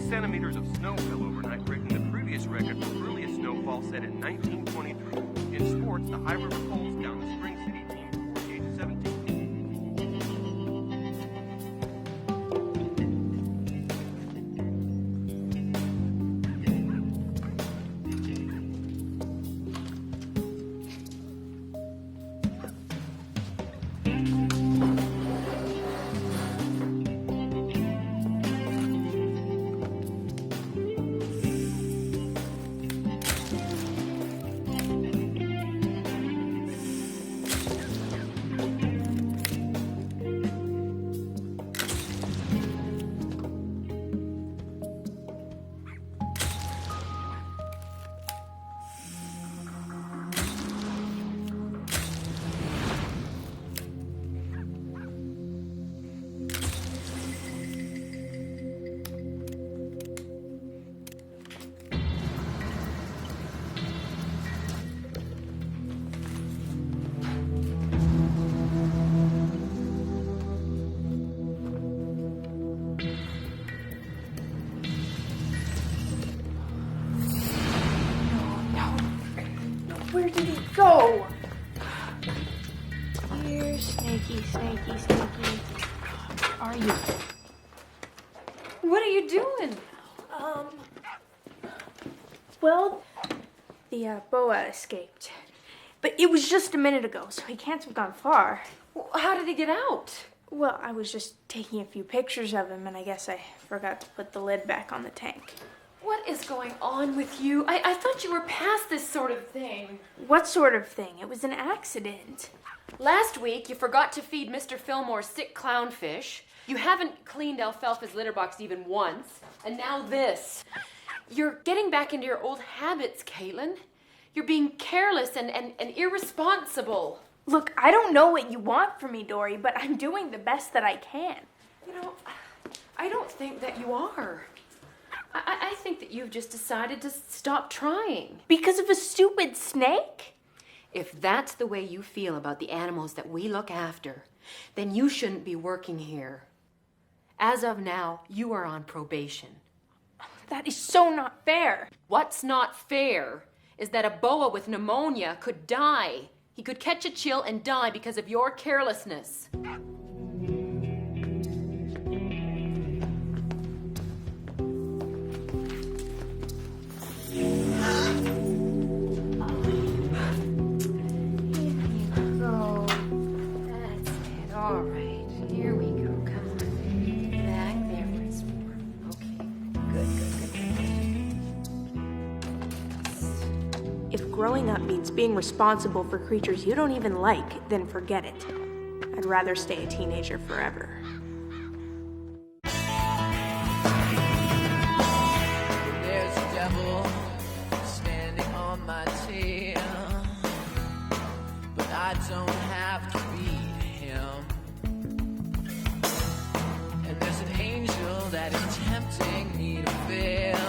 centimeters of snow fell overnight, breaking the previous record for earliest snowfall set in 1923. In sports, the High River Poles down the Spring City team 48-17. Where did he go? Here, Snakey, Snakey, Snakey. Where are you? What are you doing? Well, the boa escaped. But it was just a minute ago, so he can't have gone far. Well, how did he get out? Well, I was just taking a few pictures of him, and I guess I forgot to put the lid back on the tank. What is going on with you? I thought you were past this sort of thing. What sort of thing? It was an accident. Last week, you forgot to feed Mr. Fillmore's sick clownfish. You haven't cleaned Alfalfa's litter box even once. And now this. You're getting back into your old habits, Caitlin. You're being careless and irresponsible. Look, I don't know what you want from me, Dory, but I'm doing the best that I can. You know, I don't think that you are. I think that you've just decided to stop trying. Because of a stupid snake? If that's the way you feel about the animals that we look after, then you shouldn't be working here. As of now, you are on probation. That is so not fair. What's not fair is that a boa with pneumonia could die. He could catch a chill and die because of your carelessness. If growing up means being responsible for creatures you don't even like, then forget it. I'd rather stay a teenager forever. There's a devil standing on my tail, but I don't have to beat him. And there's an angel that is tempting me to fail.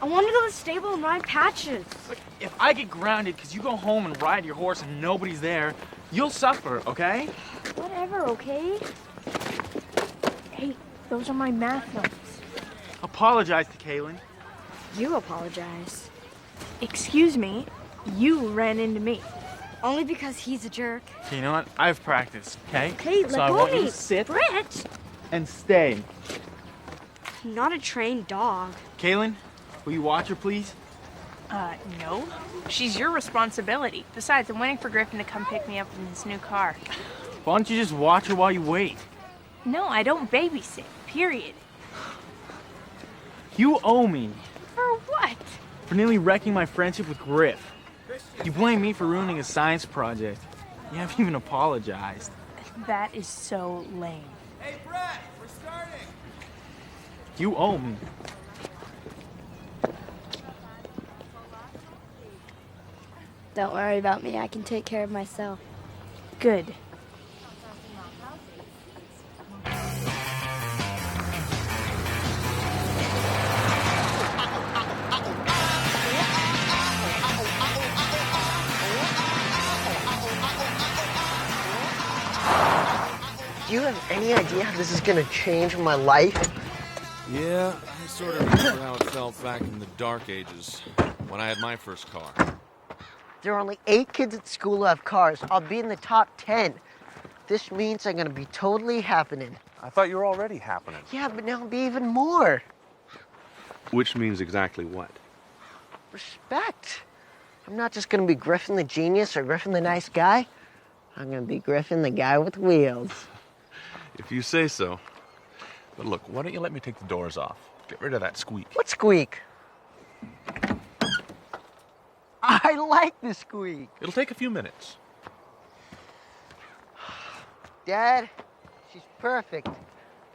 I want to go to the stable and ride Patches. Look, if I get grounded because you go home and ride your horse and nobody's there, you'll suffer, okay? Whatever, okay? Hey, those are my math notes. Apologize to Kaylin. You apologize. Excuse me, you ran into me. Only because he's a jerk. Okay, you know what? I've practiced, okay? Hey, so let I go want of you me. to sit Brett! and stay. I'm not a trained dog. Kaylin, will you watch her, please? No. She's your responsibility. Besides, I'm waiting for Griffin to come pick me up in his new car. Why don't you just watch her while you wait? No, I don't babysit, period. You owe me For what? for for nearly wrecking my friendship with Griff. You blame me for ruining a science project. You haven't even apologized. That is so lame. Hey, Brett, we're starting. You owe me. Don't worry about me. I can take care of myself. Good. Do you have any idea how this is gonna change my life? Yeah, I sort of remember how it felt back in the dark ages when I had my first car. There are only 8 kids at school who have cars. I'll be in the top 10. This means I'm gonna be totally happening. I thought you were already happening. Yeah, but now I'll be even more. Which means exactly what? Respect. I'm not just gonna be Griffin the genius or Griffin the nice guy. I'm gonna be Griffin the guy with wheels. If you say so. But look, why don't you let me take the doors off? Get rid of that squeak. What squeak? I like the squeak. It'll take a few minutes. Dad, she's perfect.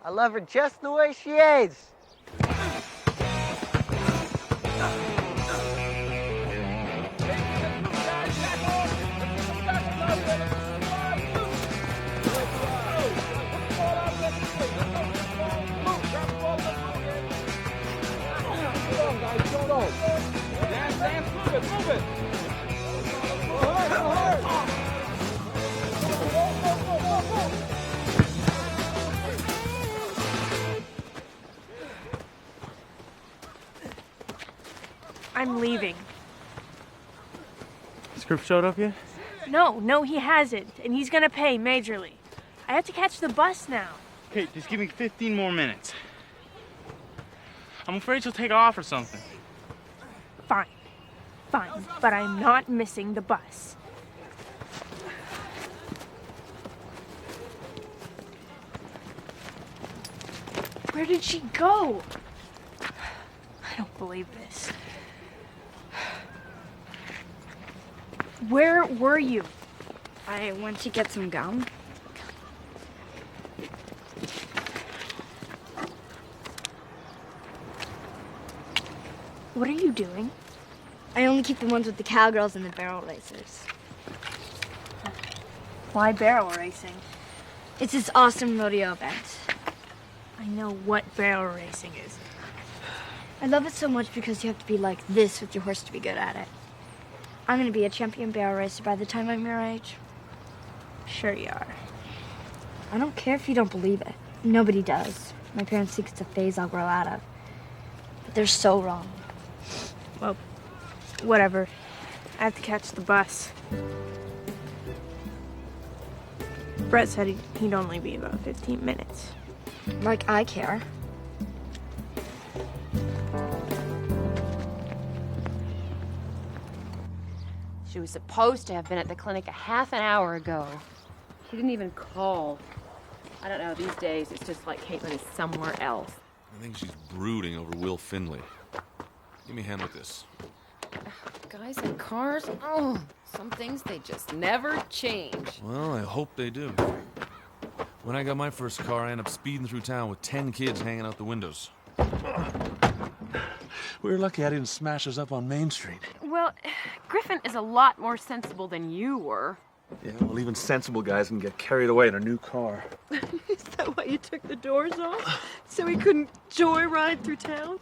I love her just the way she is. I'm leaving. Has Griff showed up yet? No, he hasn't, and he's gonna pay majorly. I have to catch the bus now. Okay, just give me 15 more minutes. I'm afraid she'll take off or something. Fine, but I'm not missing the bus. Where did she go? I don't believe this. Where were you? I went to get some gum. What are you doing? I only keep the ones with the cowgirls and the barrel racers. Why barrel racing? It's this awesome rodeo event. I know what barrel racing is. I love it so much because you have to be like this with your horse to be good at it. I'm gonna be a champion barrel racer by the time I'm your age. Sure you are. I don't care if you don't believe it. Nobody does. My parents think it's a phase I'll grow out of. But they're so wrong. Well, whatever. I have to catch the bus. Brett said he'd only be about 15 minutes. Like I care. She was supposed to have been at the clinic a half an hour ago. She didn't even call. I don't know, these days it's just like Caitlin is somewhere else. I think she's brooding over Will Finley. Give me a hand with this. Guys in cars, oh, some things they just never change. Well, I hope they do. When I got my first car, I ended up speeding through town with 10 kids hanging out the windows. We were lucky I didn't smash us up on Main Street. Well, Griffin is a lot more sensible than you were. Yeah, well, even sensible guys can get carried away in a new car. Is that why you took the doors off? So he couldn't joyride through town?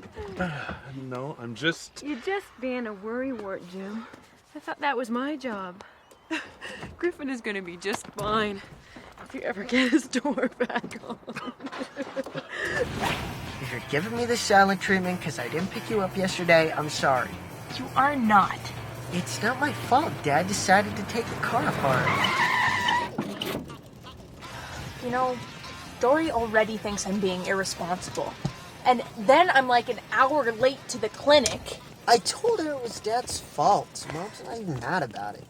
No, I'm just... You're just being a worrywart, Jim. I thought that was my job. Griffin is gonna be just fine if you ever get his door back on. If you're giving me the silent treatment because I didn't pick you up yesterday, I'm sorry. You are not. It's not my fault. Dad decided to take the car apart. You know, Dory already thinks I'm being irresponsible. And then I'm like an hour late to the clinic. I told her it was Dad's fault. Mom's not even mad about it.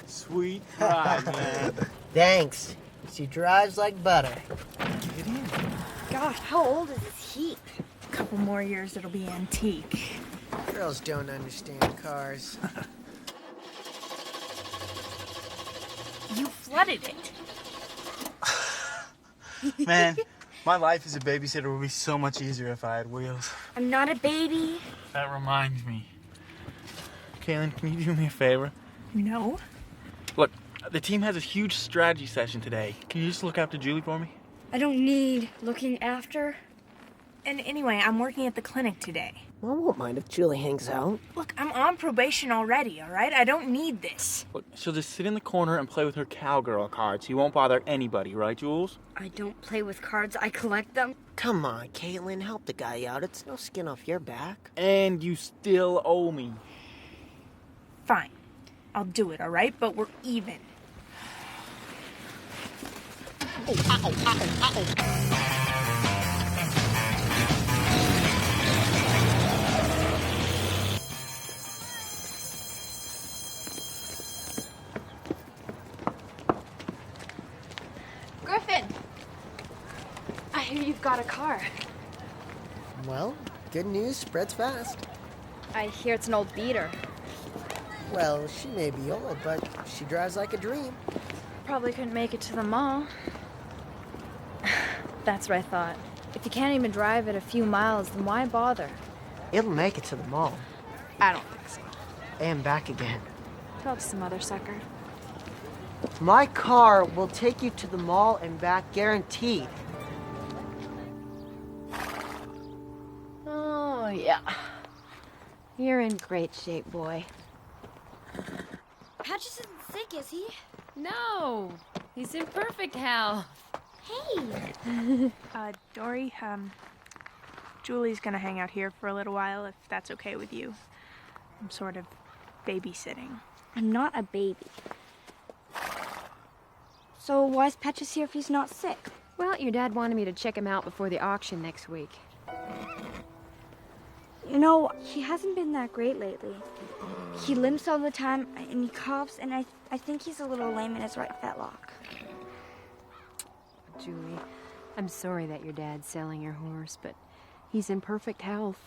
Sweet ride, man. Thanks. She drives like butter. Get in. Gosh, how old is this heap? A couple more years, it'll be antique. Girls don't understand cars. You flooded it. Man, my life as a babysitter would be so much easier if I had wheels. I'm not a baby. That reminds me. Kaylin, can you do me a favor? No. Look, the team has a huge strategy session today. Can you just look after Julie for me? I don't need looking after. And anyway, I'm working at the clinic today. Well, I won't mind if Julie hangs out. Look, I'm on probation already, all right? I don't need this. Look, she'll just sit in the corner and play with her cowgirl cards. She won't bother anybody, right, Jules? I don't play with cards, I collect them. Come on, Caitlin, help the guy out. It's no skin off your back. And you still owe me. Fine. I'll do it, all right? But we're even. Griffin! I hear you've got a car. Well, good news spreads fast. I hear it's an old beater. Well, she may be old, but she drives like a dream. Probably couldn't make it to the mall. That's what I thought. If you can't even drive it a few miles, then why bother? It'll make it to the mall. I don't think so. And back again. Tell some other sucker. My car will take you to the mall and back, guaranteed. Oh, yeah. You're in great shape, boy. Patches isn't sick, is he? No, he's in perfect health. Hey! Dory, Julie's gonna hang out here for a little while, if that's okay with you. I'm sort of babysitting. I'm not a baby. So why is Patches here if he's not sick? Well, your dad wanted me to check him out before the auction next week. You know, he hasn't been that great lately. He limps all the time, and he coughs, and I think he's a little lame in his right fetlock. Julie, I'm sorry that your dad's selling your horse, but he's in perfect health.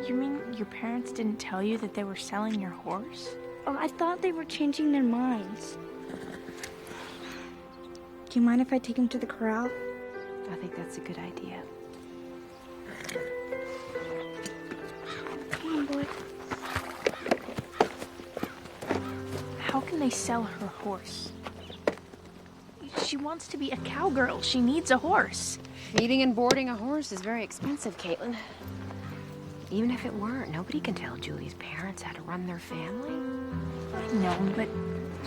You mean your parents didn't tell you that they were selling your horse? Oh, I thought they were changing their minds. Do you mind if I take him to the corral? I think that's a good idea. Come on, boy. How can they sell her horse? She wants to be a cowgirl. She needs a horse. Feeding and boarding a horse is very expensive, Caitlin. Even if it weren't, nobody can tell Julie's parents how to run their family. I know, but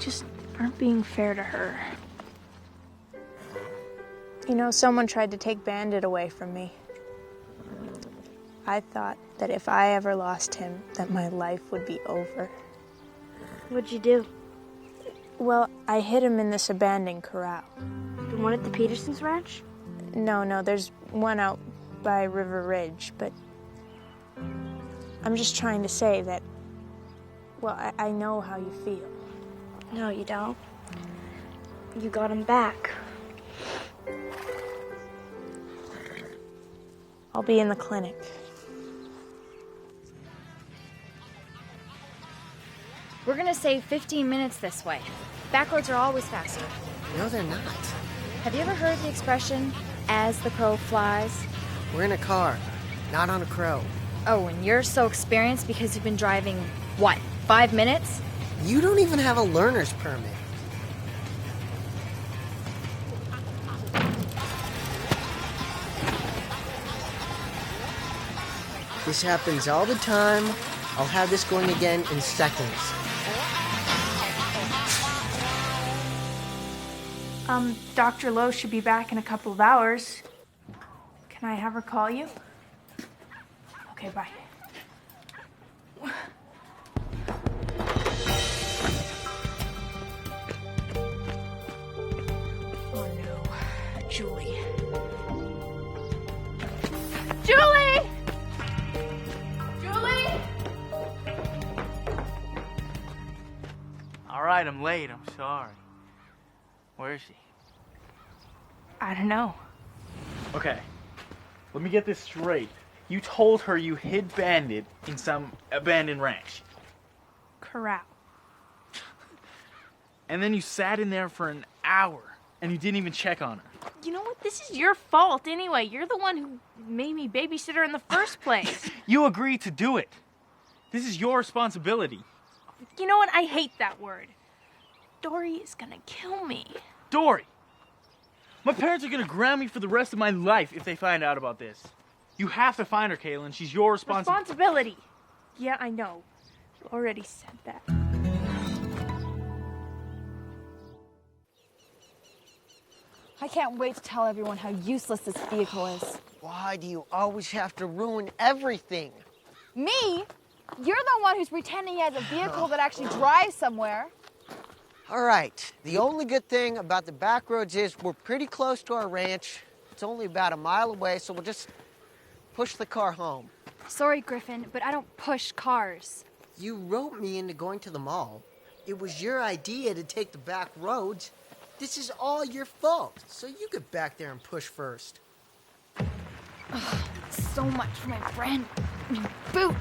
just aren't being fair to her. You know, someone tried to take Bandit away from me. I thought that if I ever lost him, that my life would be over. What'd you do? Well, I hid him in this abandoned corral. The one at the Petersons ranch? No, there's one out by River Ridge, but I'm just trying to say that, well, I know how you feel. No, you don't. You got him back. I'll be in the clinic. We're gonna save 15 minutes this way. Back roads are always faster. No, they're not. Have you ever heard the expression, as the crow flies? We're in a car, not on a crow. Oh, and you're so experienced because you've been driving, what, 5 minutes? You don't even have a learner's permit. This happens all the time. I'll have this going again in seconds. Dr. Lowe should be back in a couple of hours. Can I have her call you? Okay, bye. Oh no, Julie. Julie! Julie! All right, I'm late. I'm sorry. Where is she? I don't know. Okay, let me get this straight. You told her you hid Bandit in some abandoned ranch. Corral. And then you sat in there for an hour and you didn't even check on her. You know what? This is your fault anyway. You're the one who made me babysit her in the first place. You agreed to do it. This is your responsibility. You know what? I hate that word. Dory is gonna kill me. Dory! My parents are gonna ground me for the rest of my life if they find out about this. You have to find her, Kaylin. She's your responsibility. Yeah, I know. You already said that. I can't wait to tell everyone how useless this vehicle is. Why do you always have to ruin everything? Me? You're the one who's pretending he has a vehicle that actually drives somewhere. All right, the only good thing about the back roads is we're pretty close to our ranch. It's only about a mile away, so we'll just push the car home. Sorry, Griffin, but I don't push cars. You roped me into going to the mall. It was your idea to take the back roads. This is all your fault, so you get back there and push first. So much for my brand new boot.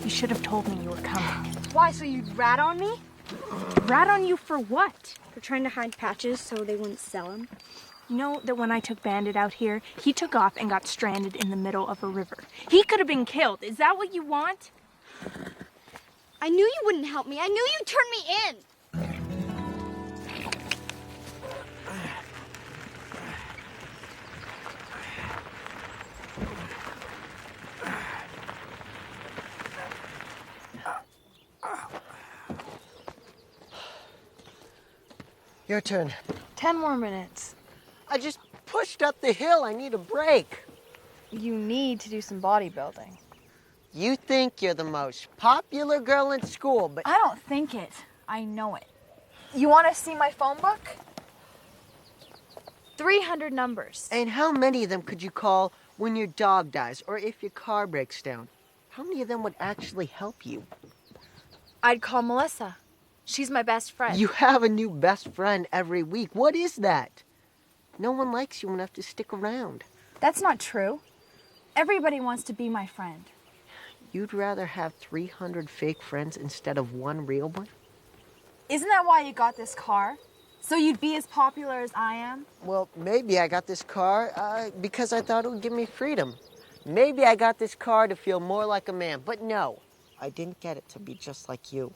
You should have told me you were coming. Why, so you'd rat on me? Rat on you for what? For trying to hide patches so they wouldn't sell them. You know that when I took Bandit out here, he took off and got stranded in the middle of a river. He could have been killed. Is that what you want? I knew you wouldn't help me. I knew you'd turn me in. Your turn. 10 more minutes. I just pushed up the hill. I need a break. You need to do some bodybuilding. You think you're the most popular girl in school, but I don't think it. I know it. You want to see my phone book? 300 numbers. And how many of them could you call when your dog dies or if your car breaks down? How many of them would actually help you? I'd call Melissa. She's my best friend. You have a new best friend every week. What is that? No one likes you enough to stick around. That's not true. Everybody wants to be my friend. You'd rather have 300 fake friends instead of one real one? Isn't that why you got this car? So you'd be as popular as I am? Well, maybe I got this car because I thought it would give me freedom. Maybe I got this car to feel more like a man. But no, I didn't get it to be just like you.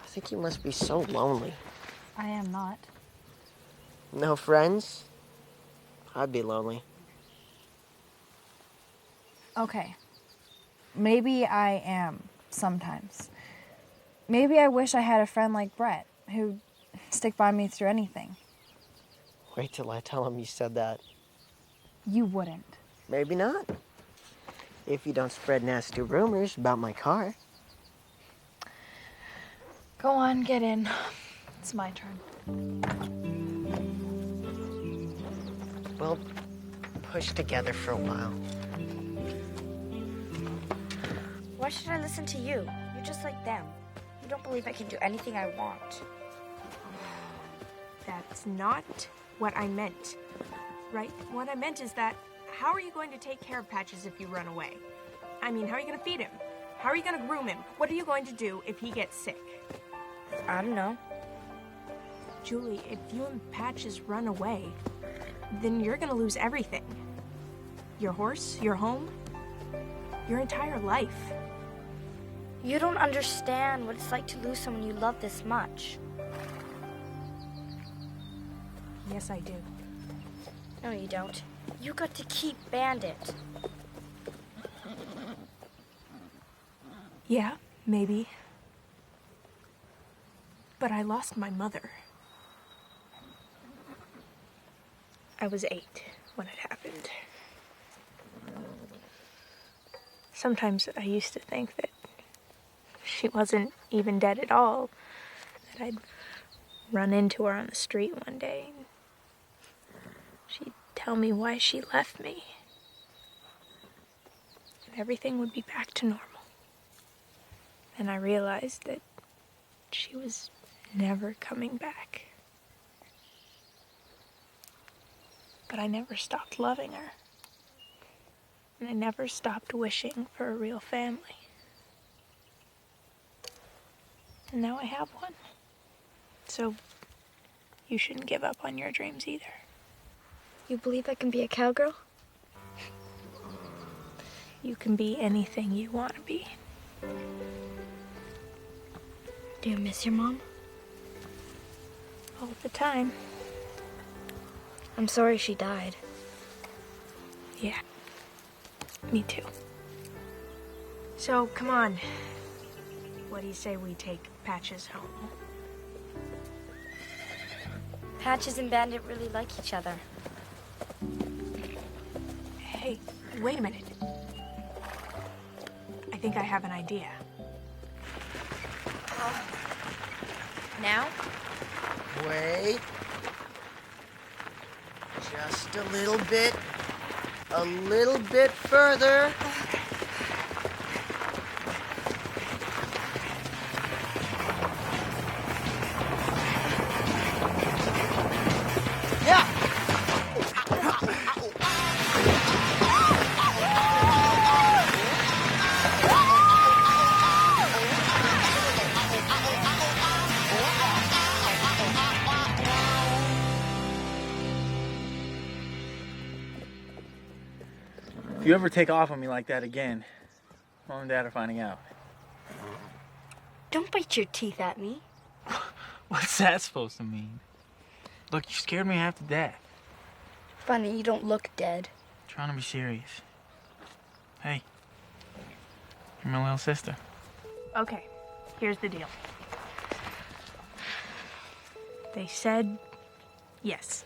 I think you must be so lonely. I am not. No friends? I'd be lonely. Okay. Maybe I am sometimes. Maybe I wish I had a friend like Brett who'd stick by me through anything. Wait till I tell him you said that. You wouldn't. Maybe not. If you don't spread nasty rumors about my car. Go on, get in. It's my turn. We'll push together for a while. Why should I listen to you? You're just like them. You don't believe I can do anything I want. That's not what I meant. Right? What I meant is that how are you going to take care of Patches if you run away? I mean, how are you going to feed him? How are you going to groom him? What are you going to do if he gets sick? I don't know. Julie, if you and Patches run away, then you're going to lose everything. Your horse, your home, your entire life. You don't understand what it's like to lose someone you love this much. Yes, I do. No, you don't. You got to keep Bandit. Yeah, maybe. But I lost my mother. I was 8 when it happened. Sometimes I used to think that she wasn't even dead at all, that I'd run into her on the street one day and she'd tell me why she left me. And everything would be back to normal. And I realized that she was never coming back. But I never stopped loving her. And I never stopped wishing for a real family. And now I have one. So you shouldn't give up on your dreams either. You believe I can be a cowgirl? You can be anything you want to be. Do you miss your mom? All the time. I'm sorry she died. Yeah. Me too. So, come on. What do you say we take Patches home? Patches and Bandit really like each other. Hey, wait a minute. I think I have an idea. Now? Wait. Just a little bit. A little bit further. Yeah. If you ever take off on me like that again, Mom and Dad are finding out. Don't bite your teeth at me. What's that supposed to mean? Look, you scared me half to death. Funny, you don't look dead. I'm trying to be serious. Hey, you're my little sister. Okay, here's the deal. They said yes.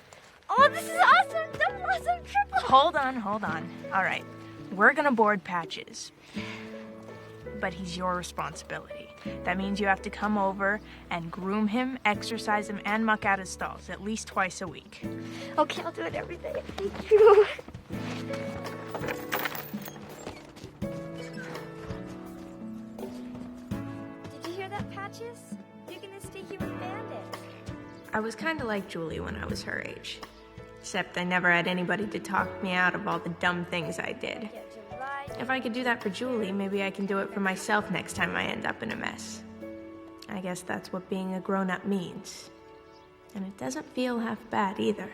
Oh, this is awesome! Double awesome, triple! Hold on. All right, we're gonna board Patches. But he's your responsibility. That means you have to come over and groom him, exercise him, and muck out his stalls at least twice a week. Okay, I'll do it every day. Thank you. Did you hear that, Patches? You're gonna stay here with Bandit. I was kind of like Julie when I was her age. Except I never had anybody to talk me out of all the dumb things I did. If I could do that for Julie, maybe I can do it for myself next time I end up in a mess. I guess that's what being a grown-up means. And it doesn't feel half bad either.